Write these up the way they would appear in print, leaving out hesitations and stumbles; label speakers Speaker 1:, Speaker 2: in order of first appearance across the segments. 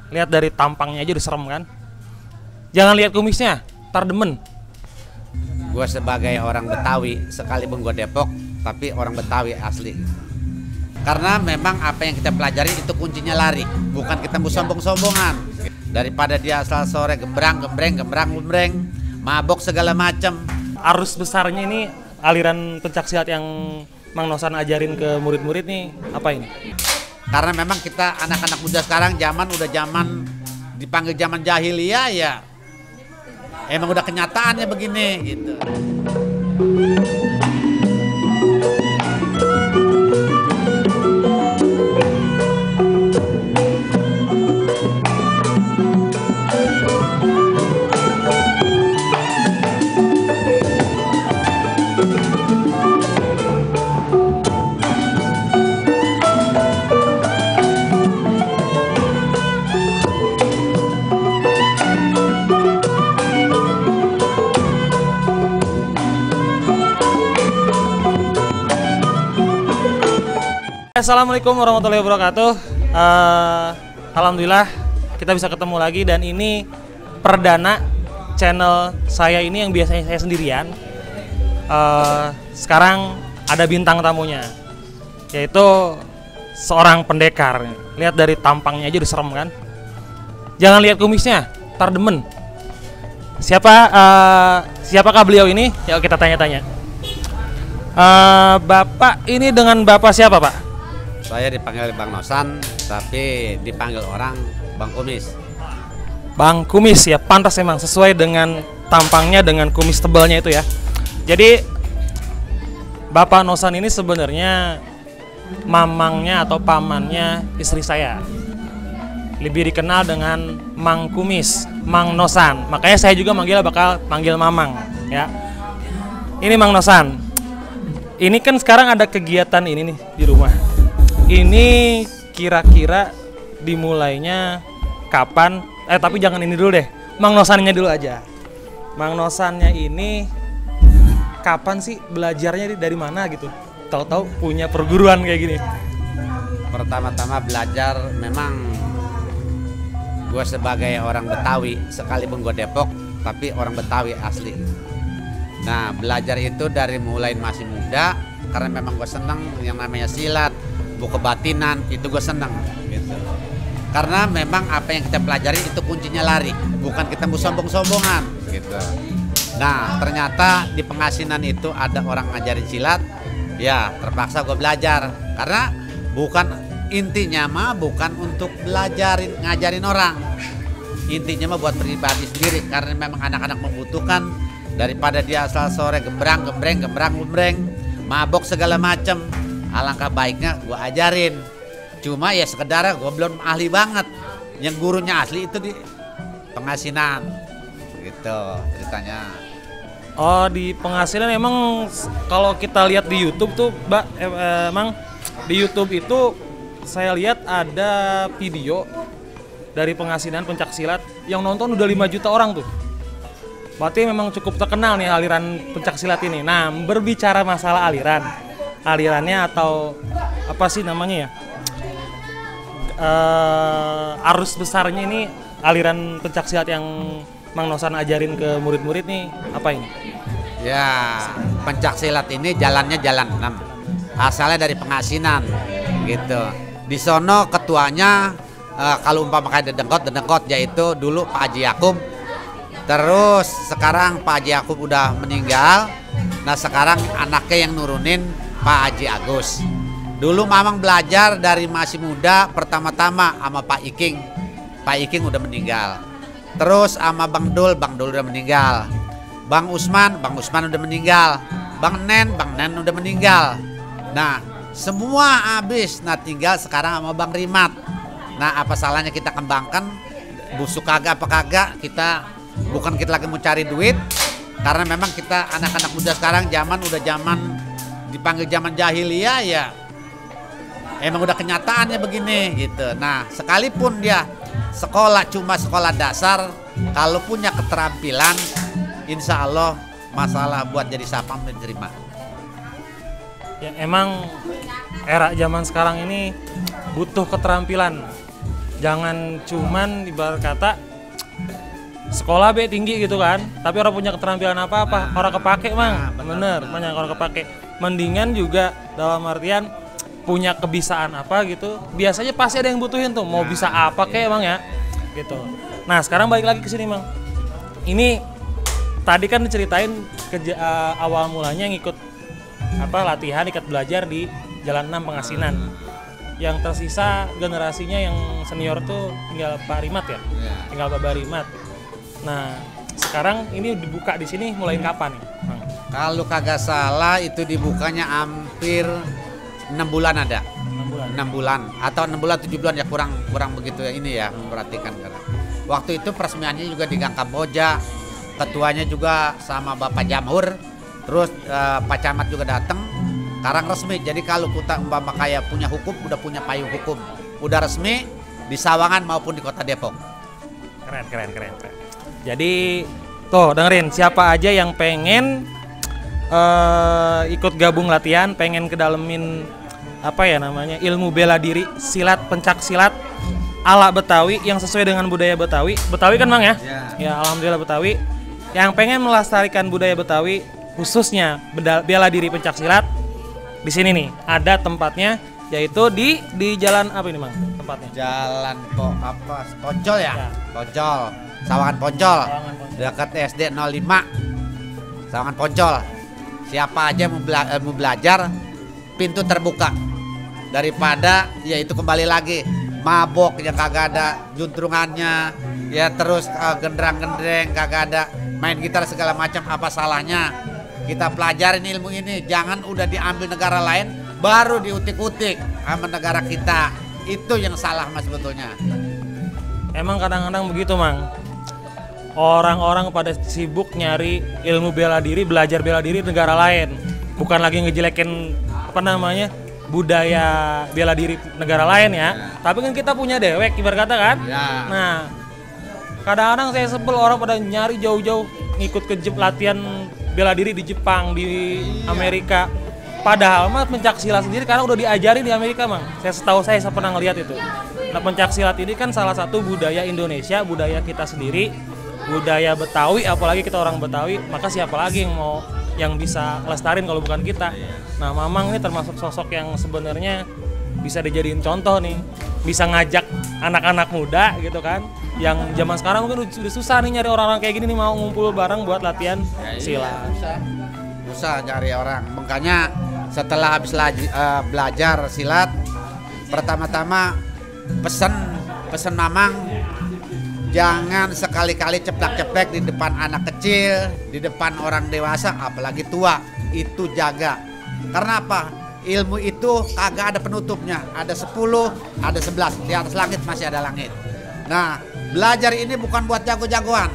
Speaker 1: Lihat dari tampangnya aja udah serem kan. Jangan lihat kumisnya, tar demen.
Speaker 2: Gue sebagai orang Betawi, sekalipun gue Depok, tapi orang Betawi asli. Karena memang apa yang kita pelajari itu kuncinya lari, bukan kita mau sombong-sombongan. Daripada dia asal sore gembrang-gembreng, mabok segala macam.
Speaker 1: Arus besarnya ini aliran pencaksilat yang Mang Nosan ajarin ke murid-murid nih apa ini?
Speaker 2: Karena memang kita anak-anak muda sekarang udah zaman dipanggil zaman jahiliyah ya. Emang udah kenyataannya begini gitu.
Speaker 1: Assalamualaikum warahmatullahi wabarakatuh. Alhamdulillah kita bisa ketemu lagi dan ini perdana channel saya ini yang biasanya saya sendirian. Sekarang ada bintang tamunya, yaitu seorang pendekar. Lihat dari tampangnya aja udah serem kan. Jangan lihat kumisnya, tar demen. Siapakah beliau ini? Yuk kita tanya-tanya. Bapak ini dengan Bapak siapa, Pak?
Speaker 2: Saya dipanggil Bang Nosan, tapi dipanggil orang Bang Kumis.
Speaker 1: Bang Kumis ya, pantas emang sesuai dengan tampangnya dengan kumis tebalnya itu ya. Jadi Bapak Nosan ini sebenarnya mamangnya atau pamannya istri saya. Lebih dikenal dengan Mang Kumis, Mang Nosan. Makanya saya juga bakal manggil Mamang ya. Ini Mang Nosan. Ini kan sekarang ada kegiatan ini nih di rumah. Ini kira-kira dimulainya kapan? Tapi jangan ini dulu deh. Mang Nosannya dulu aja. Mang Nosannya ini kapan sih belajarnya dari mana gitu? Tahu-tahu punya perguruan kayak gini.
Speaker 2: Pertama-tama belajar memang gue sebagai orang Betawi, sekalipun gue Depok, tapi orang Betawi asli. Nah, belajar itu dari mulai masih muda, karena memang gue seneng yang namanya silat, buku batinan, itu gue seneng gitu. Karena memang apa yang kita pelajari itu kuncinya lari, bukan kita mau sombong-sombongan gitu. Nah, ternyata di Pengasinan itu ada orang ngajarin silat, ya terpaksa gue belajar. Karena intinya mah bukan untuk ngajarin orang. Intinya mah buat pribadi sendiri, karena memang anak-anak membutuhkan. Daripada dia asal sore gembrang-gembreng, mabok segala macam. Alangkah baiknya gue ajarin. Cuma ya sekedar gue belum ahli banget. Yang gurunya asli itu di Pengasinan gitu ceritanya.
Speaker 1: Oh, di Pengasinan emang kalau kita lihat di YouTube tuh, Mbak, emang di YouTube itu saya lihat ada video dari Pengasinan pencaksilat yang nonton udah 5 juta orang tuh. Berarti memang cukup terkenal nih aliran pencaksilat ini. Nah, berbicara masalah alirannya atau apa sih namanya ya? Arus besarnya ini aliran pencaksilat yang Mang Nosan ajarin ke murid-murid nih apa ini?
Speaker 2: Ya, pencaksilat ini jalannya jalan 6. Asalnya dari Pengasinan gitu. Di sono ketuanya kalau umpama kayak dedengkot yaitu dulu Pak Haji Yakub. Terus sekarang Pak Haji Yakub udah meninggal. Nah, sekarang anaknya yang nurunin Pak Haji Agus. Dulu Mamang belajar dari masih muda pertama-tama sama Pak Iking. Pak Iking udah meninggal. Terus sama Bang Dul udah meninggal. Bang Usman udah meninggal. Bang Nen udah meninggal. Nah, semua habis. Nah, tinggal sekarang sama Bang Rimat. Nah, apa salahnya kita kembangkan? Busuk kagak apa kagak, bukan kita lagi mau cari duit, karena memang kita anak-anak muda sekarang udah zaman dipanggil zaman jahiliyah ya. Emang udah kenyataannya begini gitu. Nah, sekalipun dia cuma sekolah dasar, kalau punya keterampilan, insya Allah masalah buat jadi sapam diterima.
Speaker 1: Ya emang era zaman sekarang ini butuh keterampilan. Jangan cuman ibarat kata sekolah B tinggi gitu kan, tapi orang punya keterampilan apa-apa, orang kepake mang, bener, banyak orang kepake. Mendingan juga dalam artian punya kebiasaan apa gitu, biasanya pasti ada yang butuhin tuh, mau bisa apa kayak emang ya, gitu. Nah sekarang balik lagi ke sini mang, ini tadi kan diceritain awal mulanya ngikut latihan ikut belajar di Jalan 6 Pengasinan. Yang tersisa generasinya yang senior tuh tinggal Pak Rimat ya, tinggal Bapak Rimat. Nah, sekarang ini dibuka di sini mulai kapan nih, Bang?
Speaker 2: Kalau kagak salah itu dibukanya hampir 6 bulan ada. 6 bulan atau 6 bulan 7 bulan ya, kurang begitu ya ini ya, memperhatikan karena waktu itu peresmiannya juga di Gang Kamboja. Ketuanya juga sama Bapak Jamhur. Terus Pak Camat juga datang. Sekarang resmi. Jadi kalau kita umpama kayak punya hukum, udah punya payung hukum, udah resmi di Sawangan maupun di Kota Depok.
Speaker 1: Keren. Jadi tuh dengerin, siapa aja yang pengen ikut gabung latihan, pengen kedalemin ilmu bela diri, silat, pencak silat ala Betawi yang sesuai dengan budaya Betawi. Betawi kan Bang ya? Ya alhamdulillah Betawi. Yang pengen melestarikan budaya Betawi khususnya bela diri pencak silat, di sini nih ada tempatnya, yaitu di jalan apa ini Bang tempatnya?
Speaker 2: Jalan Poncol ya? Poncol. Sawangan Poncol, dekat SD 05, Sawangan Poncol. Siapa aja mau belajar, pintu terbuka. Daripada ya itu kembali lagi mabok yang kagak ada juntrungannya, ya terus gendrang-gendreng kagak ada, main gitar segala macam, apa salahnya kita pelajarin ilmu ini. Jangan udah diambil negara lain baru diutik-utik sama negara kita. Itu yang salah mas sebetulnya.
Speaker 1: Emang kadang-kadang begitu Mang. Orang-orang pada sibuk nyari ilmu bela diri, belajar bela diri negara lain. Bukan lagi ngejelekin budaya bela diri negara lain ya. Tapi kan kita punya dewek ibarat kata kan. Nah, kadang-kadang saya sebel orang pada nyari jauh-jauh ngikut ke latihan bela diri di Jepang, di Amerika. Padahal mah pencak silat sendiri karena udah diajarin di Amerika Mang. Setahu saya pernah ngeliat itu. Nah, pencak silat ini kan salah satu budaya Indonesia, budaya kita sendiri, budaya Betawi, apalagi kita orang Betawi, maka siapa lagi yang bisa lestarin kalau bukan kita. Nah, Mamang ini termasuk sosok yang sebenarnya bisa dijadiin contoh nih, bisa ngajak anak-anak muda gitu kan, yang zaman sekarang mungkin udah susah nih nyari orang-orang kayak gini nih mau ngumpul bareng buat latihan silat.
Speaker 2: Susah cari orang. Makanya setelah habis belajar silat, pertama-tama pesan Mamang, jangan sekali-kali ceplak-ceplek di depan anak kecil, di depan orang dewasa, apalagi tua. Itu jaga. Karena apa? Ilmu itu kagak ada penutupnya. Ada 10, ada 11. Di atas langit masih ada langit. Nah, belajar ini bukan buat jago-jagoan.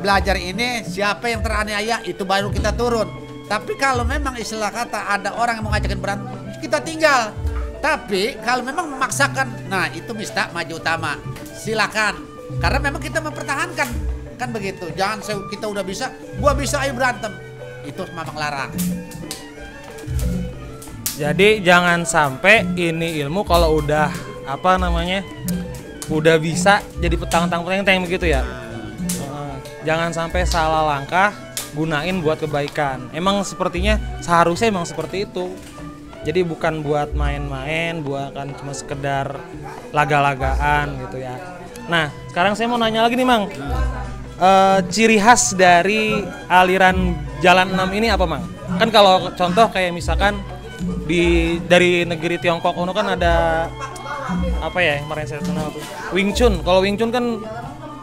Speaker 2: Belajar ini siapa yang teraniaya itu baru kita turun. Tapi kalau memang istilah kata ada orang yang mau ngajakin berantem, kita tinggal. Tapi kalau memang memaksakan, nah itu bisa maju utama. Silakan. Karena memang kita mempertahankan, kan begitu. Jangan kita udah bisa, gua bisa ayo berantem. Itu memang larang.
Speaker 1: Jadi jangan sampai ini ilmu kalau udah udah bisa jadi petang-petang begitu ya. Jangan sampai salah langkah gunain buat kebaikan. Emang sepertinya seharusnya emang seperti itu. Jadi bukan buat main-main, bukan cuma sekedar laga-lagaan gitu ya. Nah, sekarang saya mau nanya lagi nih, Mang. Ciri khas dari aliran Jalan 6 ini apa, Mang? Kan kalau contoh kayak misalkan dari negeri Tiongkok kan ada apa ya kemarin saya kenal tuh, Wing Chun. Kalau Wing Chun kan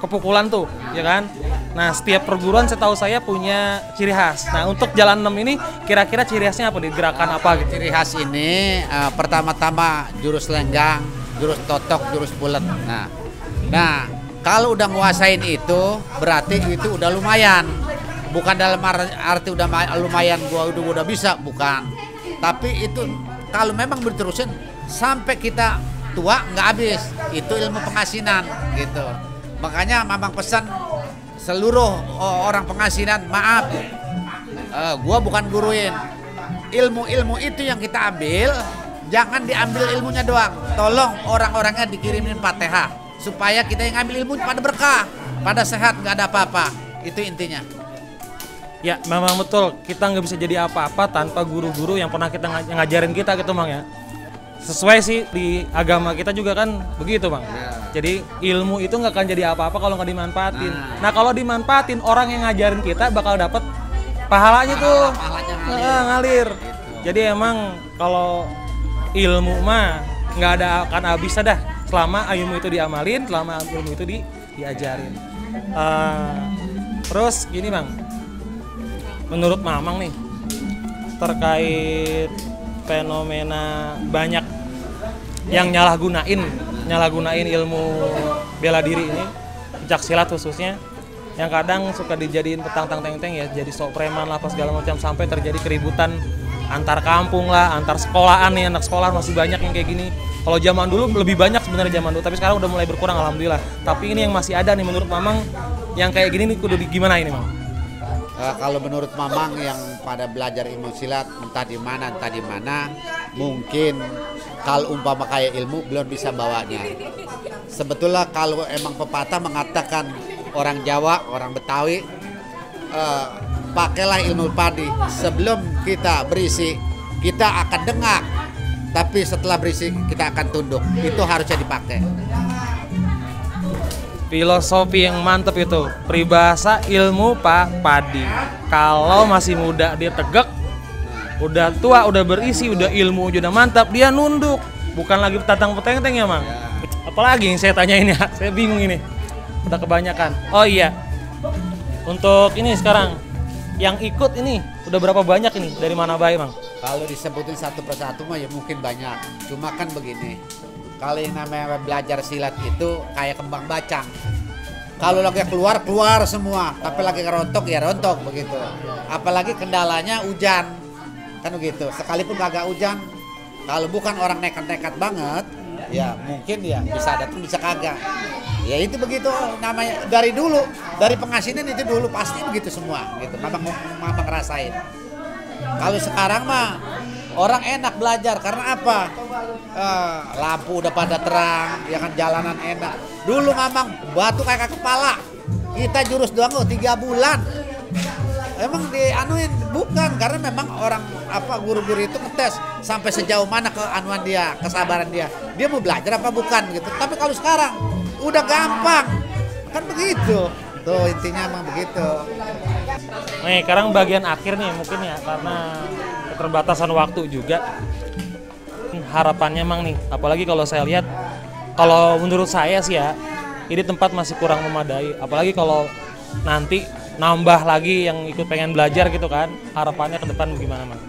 Speaker 1: kepukulan tuh, ya kan? Nah, setiap perguruan setahu saya punya ciri khas. Nah, untuk Jalan 6 ini kira-kira ciri khasnya apa nih? Gerakan apa gitu?
Speaker 2: Ciri khas ini pertama-tama jurus lenggang, jurus totok, jurus bulat. Nah, kalau udah nguasain itu berarti itu udah lumayan. Bukan dalam arti udah lumayan gua udah bisa, bukan. Tapi itu kalau memang diterusin sampai kita tua nggak habis. Itu ilmu pengasinan gitu. Makanya Mamang pesan seluruh orang pengasinan, maaf, gua bukan guruin. Ilmu-ilmu itu yang kita ambil Jangan diambil ilmunya doang. Tolong orang-orangnya dikirimin Fatihah supaya kita yang ngambil ilmu pada berkah, pada sehat, nggak ada apa-apa. Itu intinya.
Speaker 1: Ya memang betul, kita nggak bisa jadi apa-apa tanpa guru-guru yang pernah kita ngajarin kita gitu Mang ya. Sesuai sih di agama kita juga kan begitu Bang. Jadi ilmu itu nggak akan jadi apa-apa kalau nggak dimanfaatin. Nah kalau dimanfaatin, orang yang ngajarin kita bakal dapet pahalanya tuh. Ngalir. Jadi emang kalau ilmu mah nggak ada akan habisnya dah. Selama ilmu itu diamalin, selama ilmu itu diajarin. Terus gini Bang, menurut Mamang nih terkait fenomena banyak yang nyalahgunain ilmu bela diri ini, pencaksilat khususnya, yang kadang suka dijadiin petang-tang teng-teng ya, jadi sok preman lah apa segala macam, sampai terjadi keributan antar kampung lah, antar sekolahan nih, anak sekolah masih banyak yang kayak gini. Kalau zaman dulu lebih banyak sebenarnya zaman dulu, tapi sekarang udah mulai berkurang alhamdulillah. Tapi ini yang masih ada nih menurut Mamang, yang kayak gini nih kudu gimana ini Mang?
Speaker 2: Kalau menurut Mamang yang pada belajar ilmu silat entah di mana, mungkin kalau umpama kayak ilmu belum bisa bawanya. Sebetulnya kalau emang pepatah mengatakan orang Jawa, orang Betawi, pakailah ilmu padi. Sebelum kita berisi, kita akan dengar. Tapi setelah berisi, kita akan tunduk. Itu harusnya dipakai.
Speaker 1: Filosofi yang mantep itu, peribahasa ilmu padi. Kalau masih muda dia tegak, udah tua, udah berisi, udah ilmu, udah mantap, dia nunduk. Bukan lagi tatang peteng-teng ya Mang. Apalagi yang saya tanyain ya, saya bingung ini. Udah kebanyakan. Oh iya, untuk ini sekarang yang ikut ini udah berapa banyak ini, dari mana baik Mang?
Speaker 2: Kalau disebutin satu persatu mah ya mungkin banyak. Cuma kan begini, kalau yang namanya belajar silat itu kayak kembang bacang. Kalau lagi keluar semua, tapi lagi rontok ya rontok begitu. Apalagi kendalanya hujan, kan begitu. Sekalipun kagak hujan, kalau bukan orang nekat-nekat banget, ya mungkin ya bisa datang bisa kagak. Ya itu begitu namanya dari dulu, dari pengasinan itu dulu pasti begitu semua, gitu. Mama ngerasain. Kalau sekarang mah orang enak belajar karena apa? Lampu udah pada terang, ya kan, jalanan enak. Dulu Mamang batu kayak kepala. Kita jurus doang 3 bulan. Emang dianuin bukan karena memang orang guru-guru itu ngetes sampai sejauh mana keanuan dia, kesabaran dia. Dia mau belajar apa bukan gitu. Tapi kalau sekarang udah gampang. Kan begitu. Tuh intinya emang begitu.
Speaker 1: Nih, sekarang bagian akhir nih mungkin ya, karena keterbatasan waktu juga. Harapannya Mang nih, apalagi kalau saya lihat, kalau menurut saya sih ya, ini tempat masih kurang memadai. Apalagi kalau nanti nambah lagi yang ikut pengen belajar gitu kan, harapannya ke depan bagaimana Mang?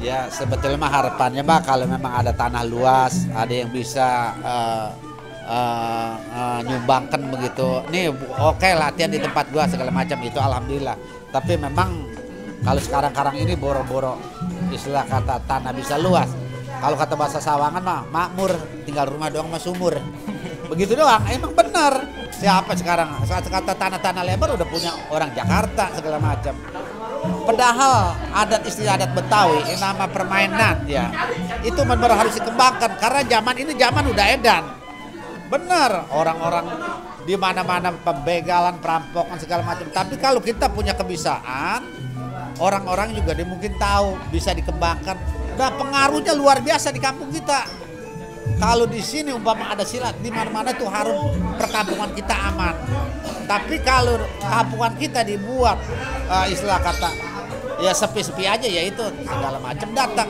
Speaker 2: Ya sebetulnya mah harapannya mah kalau memang ada tanah luas, ada yang bisa nyumbangkan begitu. Nih oke, latihan di tempat gua segala macam itu alhamdulillah. Tapi memang kalau sekarang ini boro-boro istilah kata tanah bisa luas. Kalau kata bahasa Sawangan mah makmur, tinggal rumah doang mah sumur. Begitu doang, emang benar. Siapa sekarang saat kata tanah-tanah lebar udah punya orang Jakarta segala macam. Padahal adat istilah adat Betawi ini nama permainan ya. Itu benar harus dikembangkan karena zaman ini zaman udah edan. Bener, orang-orang di mana-mana pembegalan, perampokan segala macam. Tapi kalau kita punya kebiasaan, orang-orang juga mungkin tahu bisa dikembangkan. Nah, pengaruhnya luar biasa di kampung kita. Kalau di sini umpama ada silat, di mana-mana tuh harum perkampungan kita aman. Tapi kalau kampungan kita dibuat istilah kata ya sepi-sepi aja, ya itu segala macam datang.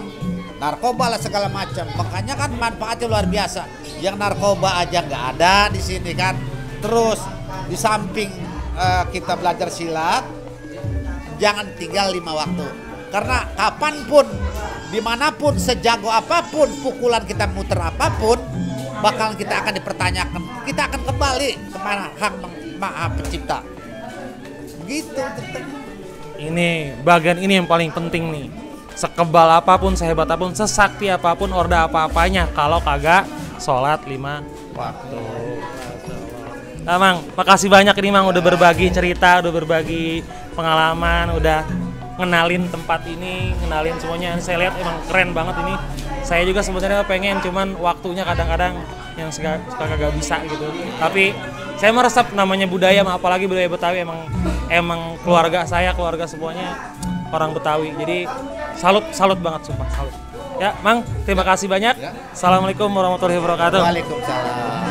Speaker 2: Narkoba lah segala macam. Makanya kan manfaatnya luar biasa. Yang narkoba aja nggak ada di sini kan. Terus di samping kita belajar silat, jangan tinggal 5 waktu. Karena kapanpun, dimanapun, sejago apapun, pukulan kita muter apapun, bakal kita akan dipertanyakan. Kita akan kembali kemana Hang Maha Pencipta. Begitu.
Speaker 1: Ini bagian ini yang paling penting nih. Sekebal apapun, sehebat apapun, sesakti apapun, orda apa-apanya, kalau kagak sholat 5 waktu. Nah, Mang, makasih banyak ini Mang udah berbagi cerita, udah berbagi pengalaman, udah ngenalin tempat ini, ngenalin semuanya. Saya lihat emang keren banget ini. Saya juga sebenarnya pengen, cuman waktunya kadang-kadang yang suka kagak bisa gitu. Tapi saya meresap namanya budaya, apalagi budaya Betawi, emang keluarga saya, keluarga semuanya orang Betawi. Jadi salut banget, sumpah salut. Ya, Mang, terima kasih banyak. Assalamualaikum warahmatullahi wabarakatuh.
Speaker 2: Waalaikumsalam.